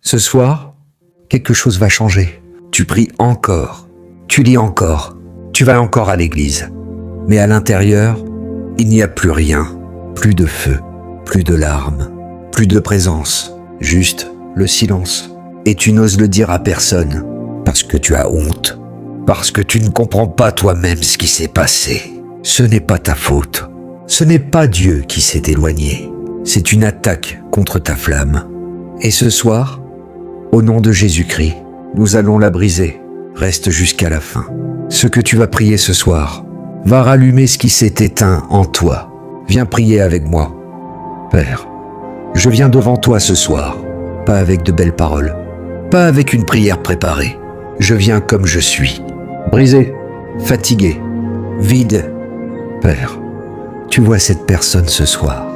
Ce soir, quelque chose va changer. Tu pries encore, tu lis encore, tu vas encore à l'église. Mais à l'intérieur, il n'y a plus rien, plus de feu, plus de larmes, plus de présence, juste le silence. Et tu n'oses le dire à personne, parce que tu as honte, parce que tu ne comprends pas toi-même ce qui s'est passé. Ce n'est pas ta faute, ce n'est pas Dieu qui s'est éloigné, c'est une attaque contre ta flamme. Et ce soir, au nom de Jésus-Christ, nous allons la briser. Reste jusqu'à la fin. Ce que tu vas prier ce soir va rallumer ce qui s'est éteint en toi. Viens prier avec moi. Père, je viens devant toi ce soir, pas avec de belles paroles, pas avec une prière préparée. Je viens comme je suis, brisé, fatigué, vide. Père, tu vois cette personne ce soir.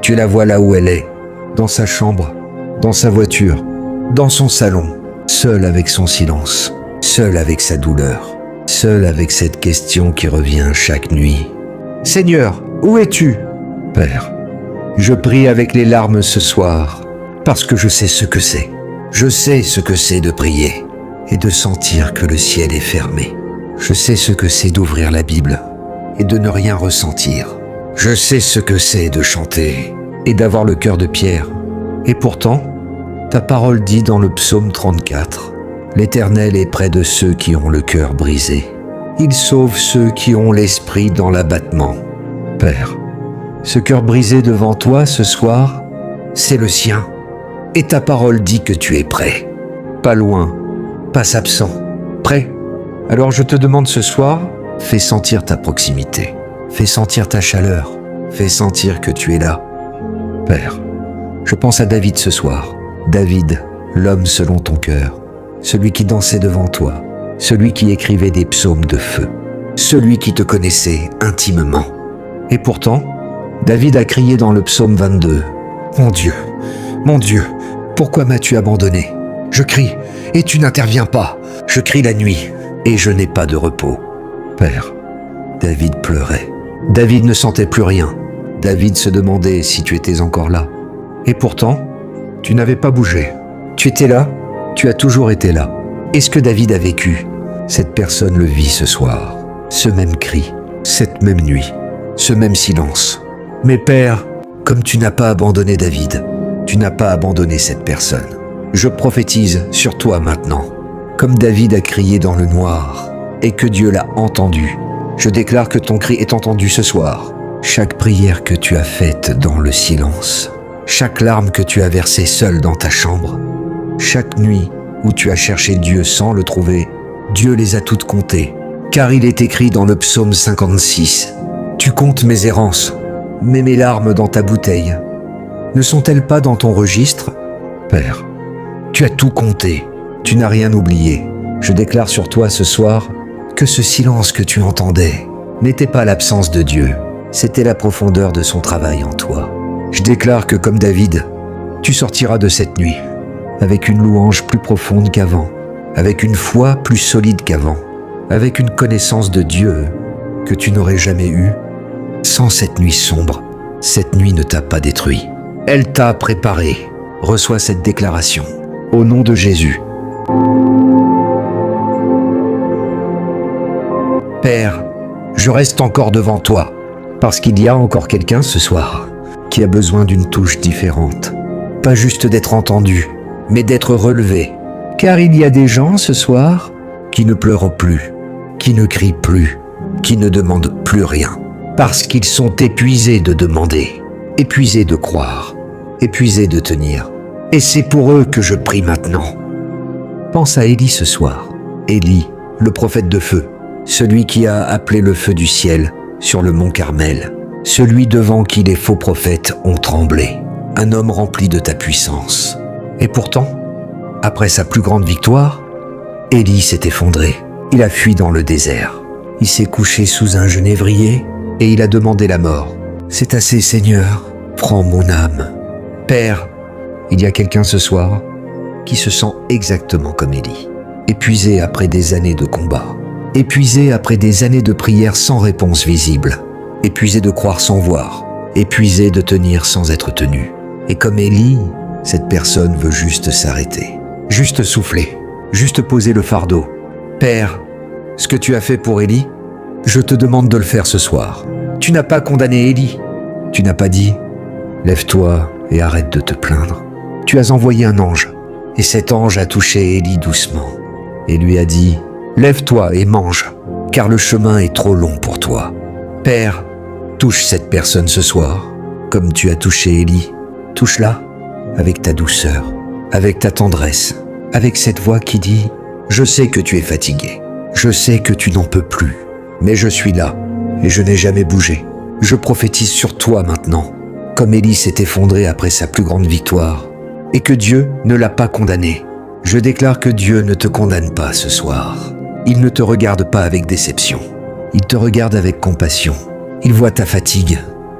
Tu la vois là où elle est, dans sa chambre, dans sa voiture, dans son salon, seule avec son silence, seule avec sa douleur, seule avec cette question qui revient chaque nuit. Seigneur, où es-tu? Père, je prie avec les larmes ce soir, parce que je sais ce que c'est. Je sais ce que c'est de prier et de sentir que le ciel est fermé. Je sais ce que c'est d'ouvrir la Bible et de ne rien ressentir. Je sais ce que c'est de chanter et d'avoir le cœur de pierre. Et pourtant, ta parole dit dans le psaume 34, « L'Éternel est près de ceux qui ont le cœur brisé. Il sauve ceux qui ont l'esprit dans l'abattement. » Père, ce cœur brisé devant toi ce soir, c'est le sien. Et ta parole dit que tu es prêt. Pas loin, pas absent, prêt. Alors je te demande ce soir, fais sentir ta proximité. Fais sentir ta chaleur. Fais sentir que tu es là. Père, je pense à David ce soir. David, l'homme selon ton cœur, celui qui dansait devant toi, celui qui écrivait des psaumes de feu, celui qui te connaissait intimement. Et pourtant, David a crié dans le psaume 22, « Mon Dieu, pourquoi m'as-tu abandonné? Je crie et tu n'interviens pas. Je crie la nuit et je n'ai pas de repos. » Père, David pleurait. David ne sentait plus rien. David se demandait si tu étais encore là. Et pourtant, tu n'avais pas bougé. Tu étais là, tu as toujours été là. Et ce que David a vécu, cette personne le vit ce soir. Ce même cri, cette même nuit, ce même silence. Mais Père, comme tu n'as pas abandonné David, tu n'as pas abandonné cette personne. Je prophétise sur toi maintenant. Comme David a crié dans le noir et que Dieu l'a entendu, je déclare que ton cri est entendu ce soir. Chaque prière que tu as faite dans le silence, chaque larme que tu as versée seule dans ta chambre, chaque nuit où tu as cherché Dieu sans le trouver, Dieu les a toutes comptées. Car il est écrit dans le psaume 56, « Tu comptes mes errances, mets mes larmes dans ta bouteille. Ne sont-elles pas dans ton registre? Père, tu as tout compté, tu n'as rien oublié. Je déclare sur toi ce soir que ce silence que tu entendais n'était pas l'absence de Dieu, c'était la profondeur de son travail en toi. Je déclare que comme David, tu sortiras de cette nuit avec une louange plus profonde qu'avant, avec une foi plus solide qu'avant, avec une connaissance de Dieu que tu n'aurais jamais eue. Sans cette nuit sombre, cette nuit ne t'a pas détruit. Elle t'a préparé. Reçois cette déclaration. Au nom de Jésus. Père, je reste encore devant toi, parce qu'il y a encore quelqu'un ce soir qui a besoin d'une touche différente. Pas juste d'être entendu, mais d'être relevé. Car il y a des gens ce soir qui ne pleurent plus, qui ne crient plus, qui ne demandent plus rien, parce qu'ils sont épuisés de demander, épuisés de croire, épuisés de tenir. Et c'est pour eux que je prie maintenant. Pense à Élie ce soir. Élie, le prophète de feu, celui qui a appelé le feu du ciel sur le mont Carmel, celui devant qui les faux prophètes ont tremblé, un homme rempli de ta puissance. Et pourtant, après sa plus grande victoire, Élie s'est effondré. Il a fui dans le désert. Il s'est couché sous un genévrier et il a demandé la mort. C'est assez, Seigneur, prends mon âme. Père, il y a quelqu'un ce soir qui se sent exactement comme Élie, épuisé après des années de combat, épuisé après des années de prière sans réponse visible, épuisé de croire sans voir, épuisé de tenir sans être tenu. Et comme Élie, Cette personne veut juste s'arrêter, juste souffler, juste poser le fardeau. Père, ce que tu as fait pour Élie, je te demande de le faire ce soir. Tu n'as pas condamné Élie. Tu n'as pas dit « Lève-toi et arrête de te plaindre ». Tu as envoyé un ange, et cet ange a touché Élie doucement et lui a dit « Lève-toi et mange, car le chemin est trop long pour toi. » Père, touche cette personne ce soir, comme tu as touché Élie. Touche-la avec ta douceur, avec ta tendresse, avec cette voix qui dit « Je sais que tu es fatigué, je sais que tu n'en peux plus, mais je suis là et je n'ai jamais bougé. Je prophétise sur toi maintenant, comme Élie s'est effondré après sa plus grande victoire, et que Dieu ne l'a pas condamné. Je déclare que Dieu ne te condamne pas ce soir. Il ne te regarde pas avec déception. Il te regarde avec compassion. Il voit ta fatigue.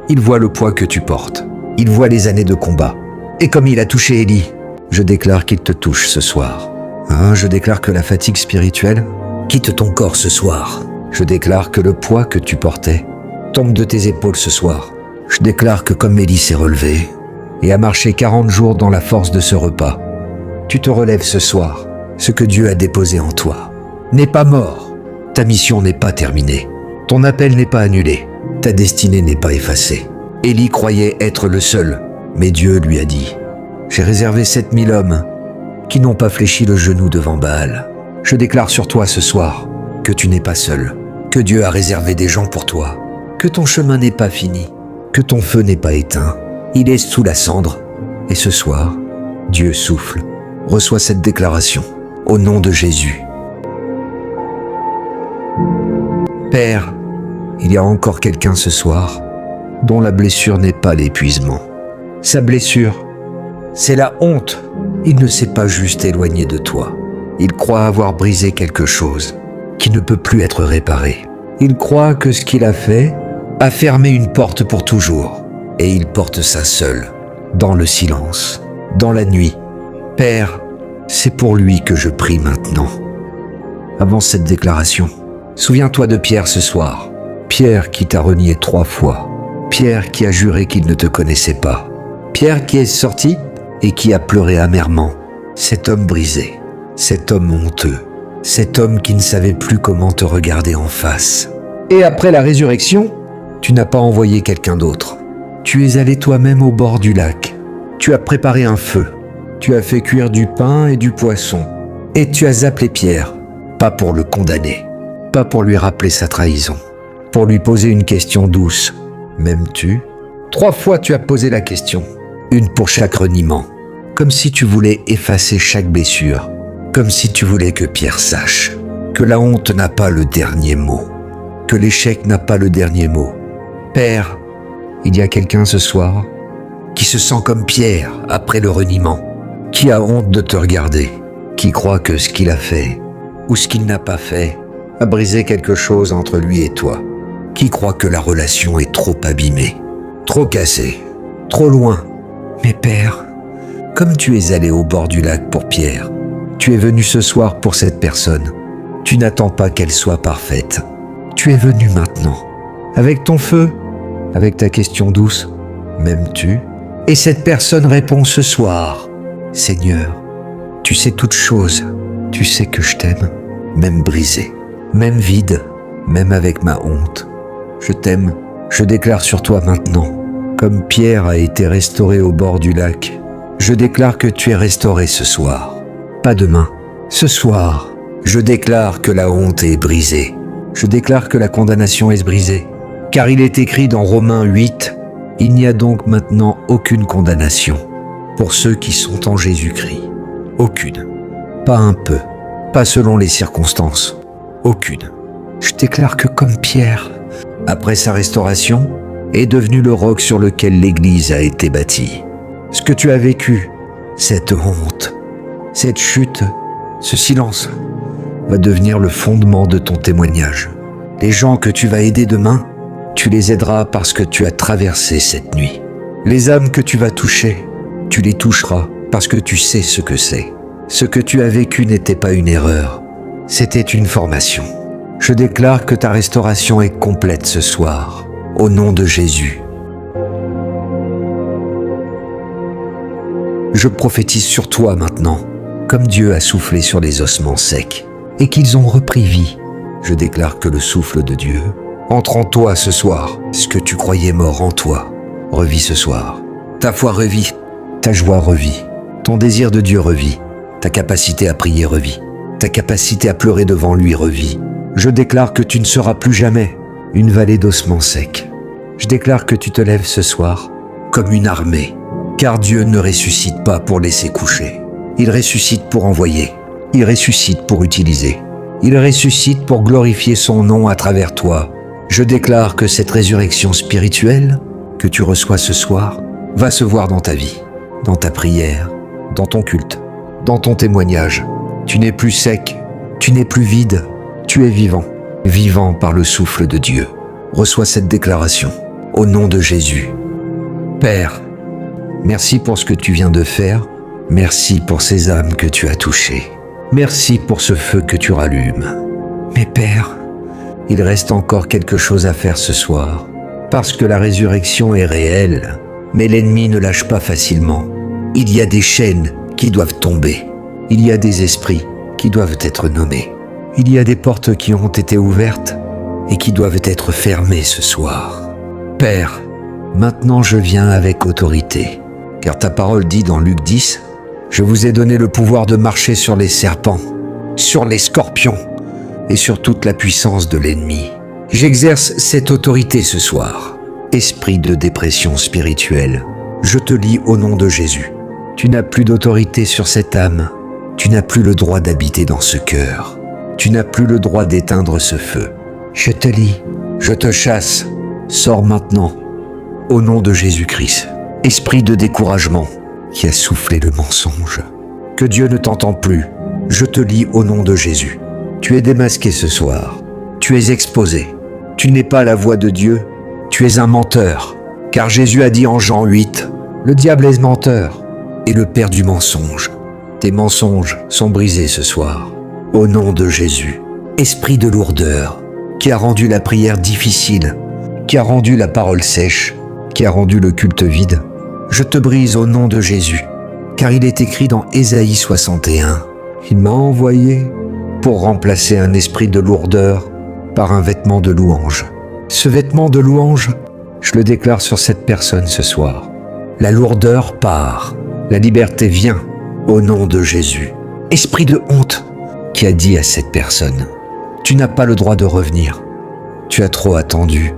Il voit le poids que tu portes. Il voit les années de combat. Et comme il a touché Élie, je déclare qu'il te touche ce soir. Je déclare que la fatigue spirituelle quitte ton corps ce soir. Je déclare que le poids que tu portais tombe de tes épaules ce soir. Je déclare que comme Élie s'est relevé et a marché 40 jours dans la force de ce repas, tu te relèves ce soir. Ce que Dieu a déposé en toi n'est pas mort. Ta mission n'est pas terminée. Ton appel n'est pas annulé. Ta destinée n'est pas effacée. Élie croyait être le seul, mais Dieu lui a dit « J'ai réservé 7000 hommes qui n'ont pas fléchi le genou devant Baal. » Je déclare sur toi ce soir que tu n'es pas seul, que Dieu a réservé des gens pour toi, que ton chemin n'est pas fini, que ton feu n'est pas éteint. Il est sous la cendre. Et ce soir, Dieu souffle. Reçois cette déclaration au nom de Jésus. Père, il y a encore quelqu'un ce soir dont la blessure n'est pas l'épuisement. Sa blessure, c'est la honte. Il ne s'est pas juste éloigné de toi. Il croit avoir brisé quelque chose qui ne peut plus être réparé. Il croit que ce qu'il a fait a fermé une porte pour toujours. Et il porte ça seul, dans le silence, dans la nuit. Père, c'est pour lui que je prie maintenant. Avant cette déclaration, souviens-toi de Pierre ce soir. Pierre qui t'a renié 3 fois. Pierre qui a juré qu'il ne te connaissait pas. Pierre qui est sorti et qui a pleuré amèrement. Cet homme brisé, cet homme honteux, cet homme qui ne savait plus comment te regarder en face. Et après la résurrection, tu n'as pas envoyé quelqu'un d'autre. Tu es allé toi-même au bord du lac. Tu as préparé un feu. Tu as fait cuire du pain et du poisson. Et tu as appelé Pierre, pas pour le condamner, pas pour lui rappeler sa trahison, pour lui poser une question douce. M'aimes-tu ? 3 fois tu as posé la question, une pour chaque reniement, comme si tu voulais effacer chaque blessure, comme si tu voulais que Pierre sache que la honte n'a pas le dernier mot, que l'échec n'a pas le dernier mot. Père, il y a quelqu'un ce soir qui se sent comme Pierre après le reniement, qui a honte de te regarder, qui croit que ce qu'il a fait ou ce qu'il n'a pas fait a brisé quelque chose entre lui et toi, qui croit que la relation est trop abîmée, trop cassée, trop loin. Mais Père, comme tu es allé au bord du lac pour Pierre, tu es venu ce soir pour cette personne. Tu n'attends pas qu'elle soit parfaite. Tu es venu maintenant, avec ton feu, avec ta question douce, m'aimes-tu ? Et cette personne répond ce soir, Seigneur, tu sais toutes choses, tu sais que je t'aime, même brisé, même vide, même avec ma honte. Je t'aime, je déclare sur toi maintenant, comme Pierre a été restauré au bord du lac, je déclare que tu es restauré ce soir, pas demain, ce soir. Je déclare que la honte est brisée, je déclare que la condamnation est brisée, car il est écrit dans Romains 8, « Il n'y a donc maintenant aucune condamnation pour ceux qui sont en Jésus-Christ. Aucune. Pas un peu. Pas selon les circonstances. Aucune. » Je déclare que comme Pierre, après sa restauration, est devenu le roc sur lequel l'Église a été bâtie. Ce que tu as vécu, cette honte, cette chute, ce silence, va devenir le fondement de ton témoignage. Les gens que tu vas aider demain, tu les aideras parce que tu as traversé cette nuit. Les âmes que tu vas toucher, tu les toucheras parce que tu sais ce que c'est. Ce que tu as vécu n'était pas une erreur, c'était une formation. Je déclare que ta restauration est complète ce soir, au nom de Jésus. Je prophétise sur toi maintenant, comme Dieu a soufflé sur les ossements secs, et qu'ils ont repris vie. Je déclare que le souffle de Dieu entre en toi ce soir. Ce que tu croyais mort en toi revit ce soir. Ta foi revit, ta joie revit, ton désir de Dieu revit, ta capacité à prier revit, ta capacité à pleurer devant lui revit. Je déclare que tu ne seras plus jamais une vallée d'ossements secs. Je déclare que tu te lèves ce soir comme une armée, car Dieu ne ressuscite pas pour laisser coucher. Il ressuscite pour envoyer, il ressuscite pour utiliser, il ressuscite pour glorifier son nom à travers toi. Je déclare que cette résurrection spirituelle que tu reçois ce soir va se voir dans ta vie, dans ta prière, dans ton culte, dans ton témoignage. Tu n'es plus sec, tu n'es plus vide, tu es vivant, vivant par le souffle de Dieu. Reçois cette déclaration au nom de Jésus. Père, merci pour ce que tu viens de faire. Merci pour ces âmes que tu as touchées. Merci pour ce feu que tu rallumes. Mais Père, il reste encore quelque chose à faire ce soir. Parce que la résurrection est réelle, mais l'ennemi ne lâche pas facilement. Il y a des chaînes qui doivent tomber. Il y a des esprits qui doivent être nommés. Il y a des portes qui ont été ouvertes et qui doivent être fermées ce soir. Père, maintenant je viens avec autorité, car ta parole dit dans Luc 10, « Je vous ai donné le pouvoir de marcher sur les serpents, sur les scorpions et sur toute la puissance de l'ennemi. » J'exerce cette autorité ce soir. Esprit de dépression spirituelle, je te lis au nom de Jésus. Tu n'as plus d'autorité sur cette âme. Tu n'as plus le droit d'habiter dans ce cœur. Tu n'as plus le droit d'éteindre ce feu. Je te lis, je te chasse. Sors maintenant, au nom de Jésus-Christ. Esprit de découragement qui a soufflé le mensonge. Que Dieu ne t'entend plus. Je te lis au nom de Jésus. Tu es démasqué ce soir. Tu es exposé. Tu n'es pas la voix de Dieu. Tu es un menteur. Car Jésus a dit en Jean 8, « Le diable est menteur et le père du mensonge. » Tes mensonges sont brisés ce soir. Au nom de Jésus, esprit de lourdeur, qui a rendu la prière difficile, qui a rendu la parole sèche, qui a rendu le culte vide, je te brise au nom de Jésus, car il est écrit dans Ésaïe 61, « Il m'a envoyé pour remplacer un esprit de lourdeur par un vêtement de louange. » Ce vêtement de louange, je le déclare sur cette personne ce soir. La lourdeur part, la liberté vient au nom de Jésus. Esprit de honte qui a dit à cette personne, « Tu n'as pas le droit de revenir. Tu as trop attendu.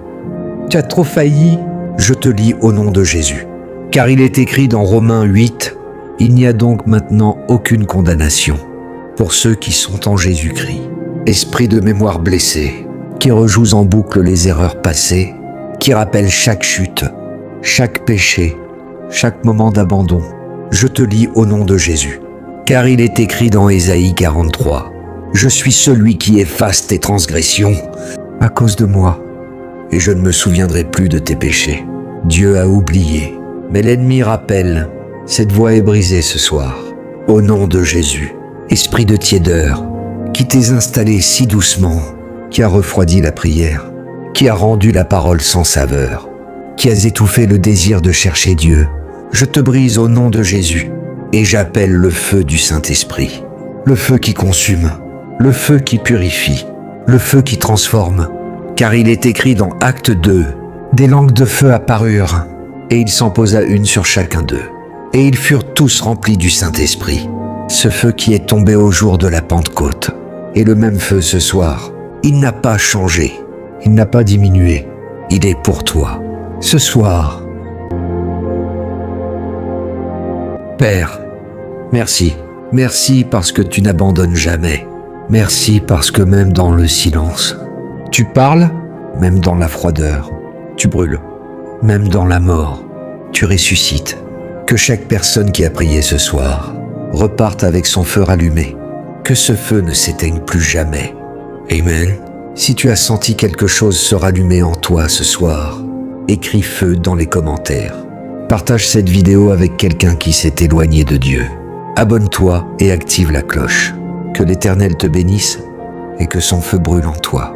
Tu as trop failli. » Je te lis au nom de Jésus. Car il est écrit dans Romains 8, « Il n'y a donc maintenant aucune condamnation pour ceux qui sont en Jésus-Christ. » Esprit de mémoire blessée, qui rejoue en boucle les erreurs passées, qui rappelle chaque chute, chaque péché, chaque moment d'abandon. Je te lis au nom de Jésus. Car il est écrit dans Ésaïe 43, « Je suis celui qui efface tes transgressions à cause de moi, et je ne me souviendrai plus de tes péchés. » Dieu a oublié, mais l'ennemi rappelle. Cette voix est brisée ce soir. Au nom de Jésus, esprit de tiédeur, qui t'es installé si doucement, qui a refroidi la prière, qui a rendu la parole sans saveur, qui has étouffé le désir de chercher Dieu, je te brise au nom de Jésus et j'appelle le feu du Saint-Esprit, le feu qui consume, le feu qui purifie, le feu qui transforme, car il est écrit dans Acte 2, des langues de feu apparurent, et il s'en posa une sur chacun d'eux, et ils furent tous remplis du Saint-Esprit, ce feu qui est tombé au jour de la Pentecôte, et le même feu ce soir, il n'a pas changé, il n'a pas diminué, il est pour toi, ce soir. Père, merci, merci parce que tu n'abandonnes jamais. Merci parce que même dans le silence, tu parles, même dans la froideur, tu brûles, même dans la mort, tu ressuscites. Que chaque personne qui a prié ce soir reparte avec son feu rallumé, que ce feu ne s'éteigne plus jamais. Amen. Si tu as senti quelque chose se rallumer en toi ce soir, écris feu dans les commentaires. Partage cette vidéo avec quelqu'un qui s'est éloigné de Dieu. Abonne-toi et active la cloche. Que l'Éternel te bénisse et que son feu brûle en toi.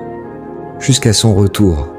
Jusqu'à son retour.